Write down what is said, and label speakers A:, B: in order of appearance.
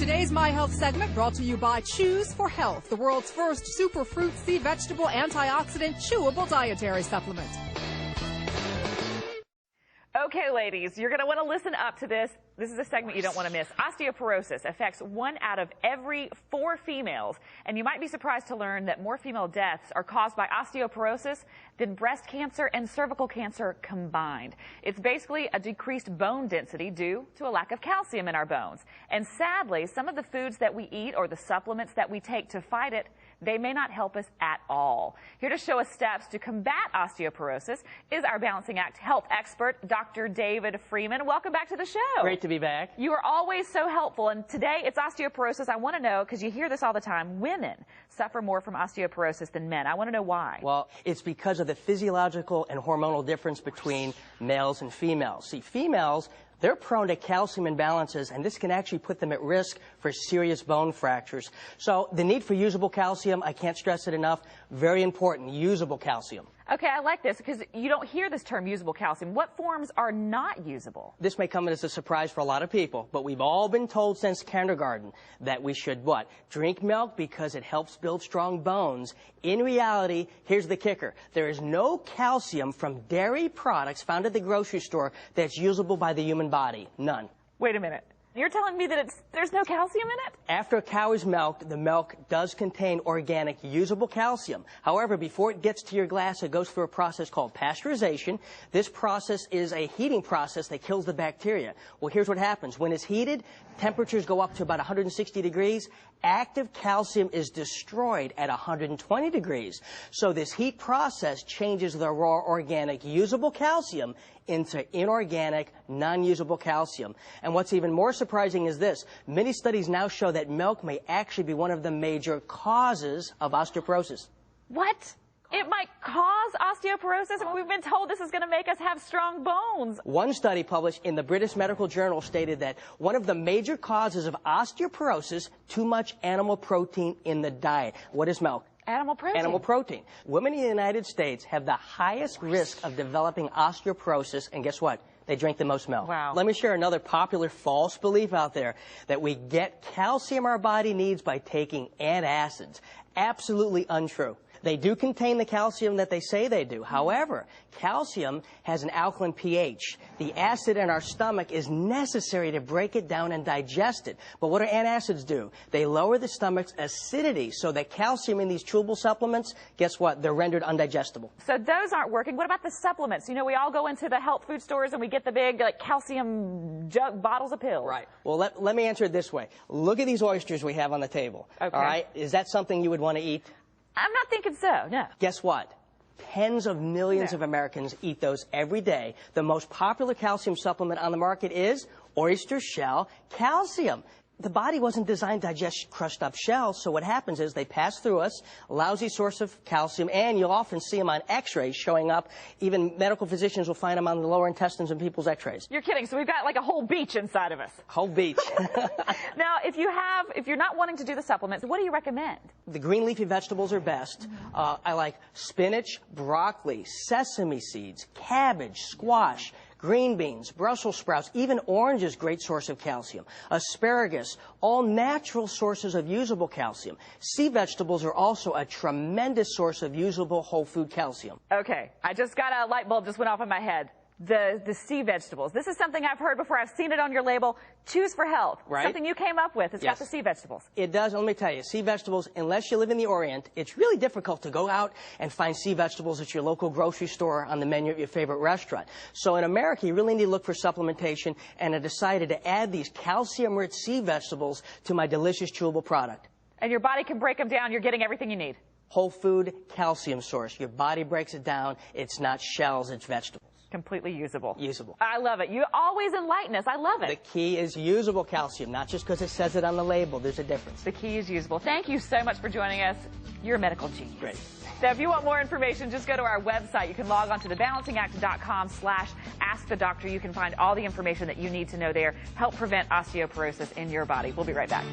A: Today's My Health segment brought to you by Choose for Health, the world's first superfruit sea vegetable antioxidant chewable dietary supplement.
B: Okay, ladies, you're going to want to listen up to this. This is a segment you don't want to miss. Osteoporosis affects 1 out of every 4 females, and you might be surprised to learn that more female deaths are caused by osteoporosis than breast cancer and cervical cancer combined. It's basically a decreased bone density due to a lack of calcium in our bones. And sadly, some of the foods that we eat or the supplements that we take to fight it, they may not help us at all. Here to show us steps to combat osteoporosis is our Balancing Act health expert, Dr. David Friedman. Welcome back to the show.
C: Great to be back.
B: You are always so helpful, and today it's osteoporosis. I want to know, because you hear this all the time, women suffer more from osteoporosis than men. I want to know why.
C: Well, it's because of the physiological and hormonal difference between males and females. See, females, they're prone to calcium imbalances, and this can actually put them at risk for serious bone fractures. So the need for usable calcium, I can't stress it enough, very important, usable calcium.
B: Okay, I like this because you don't hear this term usable calcium. What forms are not usable?
C: This may come as a surprise for a lot of people, but we've all been told since kindergarten that we should what? Drink milk because it helps build strong bones. In reality, here's the kicker. There is no calcium from dairy products found at the grocery store that's usable by the human body. None.
B: Wait a minute. You're telling me that there's no calcium in it?
C: After a cow is milked, the milk does contain organic, usable calcium. However, before it gets to your glass, it goes through a process called pasteurization. This process is a heating process that kills the bacteria. Well, here's what happens. When it's heated, temperatures go up to about 160 degrees. Active calcium is destroyed at 120 degrees. So this heat process changes the raw organic usable calcium into inorganic, non-usable calcium. And what's even more surprising is this. Many studies now show that milk may actually be one of the major causes of osteoporosis.
B: What? It might cause osteoporosis? I mean, we've been told this is going to make us have strong bones.
C: One study published in the British Medical Journal stated that one of the major causes of osteoporosis, too much animal protein in the diet. What is milk?
B: Animal protein.
C: Animal protein. Women in the United States have the highest risk of developing osteoporosis, and guess what? They drink the most milk.
B: Wow.
C: Let me share another popular false belief out there, that we get calcium our body needs by taking antacids. Absolutely untrue. They do contain the calcium that they say they do. However, calcium has an alkaline pH. The acid in our stomach is necessary to break it down and digest it. But what do antacids do? They lower the stomach's acidity, so that calcium in these chewable supplements, guess what? They're rendered undigestible.
B: So those aren't working. What about the supplements? You know, we all go into the health food stores and we get the big calcium bottles of pills.
C: Right. Well, let me answer it this way. Look at these oysters we have on the table.
B: Okay.
C: All right? Is that something you would want to eat?
B: I'm not thinking so, no.
C: Guess what? Tens of millions of Americans eat those every day. The most popular calcium supplement on the market is oyster shell calcium. The body wasn't designed to digest crushed up shells, so what happens is they pass through us, lousy source of calcium, and you'll often see them on x-rays showing up. Even medical physicians will find them on the lower intestines in people's x-rays.
B: You're kidding, so we've got like a whole beach inside of us.
C: Whole beach.
B: Now, if you're not wanting to do the supplements, what do you recommend?
C: The green leafy vegetables are best. I like spinach, broccoli, sesame seeds, cabbage, squash, green beans, Brussels sprouts, even orange is a great source of calcium. Asparagus, all natural sources of usable calcium. Sea vegetables are also a tremendous source of usable whole food calcium.
B: Okay, I just got a light bulb just went off in my head. The sea vegetables. This is something I've heard before. I've seen it on your label. Choose for Health.
C: Right.
B: Something you came up with. It's got the sea vegetables.
C: It does. Let me tell you, sea vegetables, unless you live in the Orient, it's really difficult to go out and find sea vegetables at your local grocery store on the menu at your favorite restaurant. So in America, you really need to look for supplementation, and I decided to add these calcium-rich sea vegetables to my delicious chewable product.
B: And your body can break them down. You're getting everything you need.
C: Whole food calcium source. Your body breaks it down. It's not shells, it's vegetables.
B: Completely usable.
C: Usable.
B: I love it. You always enlighten us. I love it.
C: The key is usable calcium, not just because it says it on the label. There's a difference.
B: The key is usable. Thank you so much for joining us. You're a medical genius.
C: Great.
B: So if you want more information, just go to our website. You can log on to thebalancingact.com/askthedoctor. You can find all the information that you need to know there. Help prevent osteoporosis in your body. We'll be right back.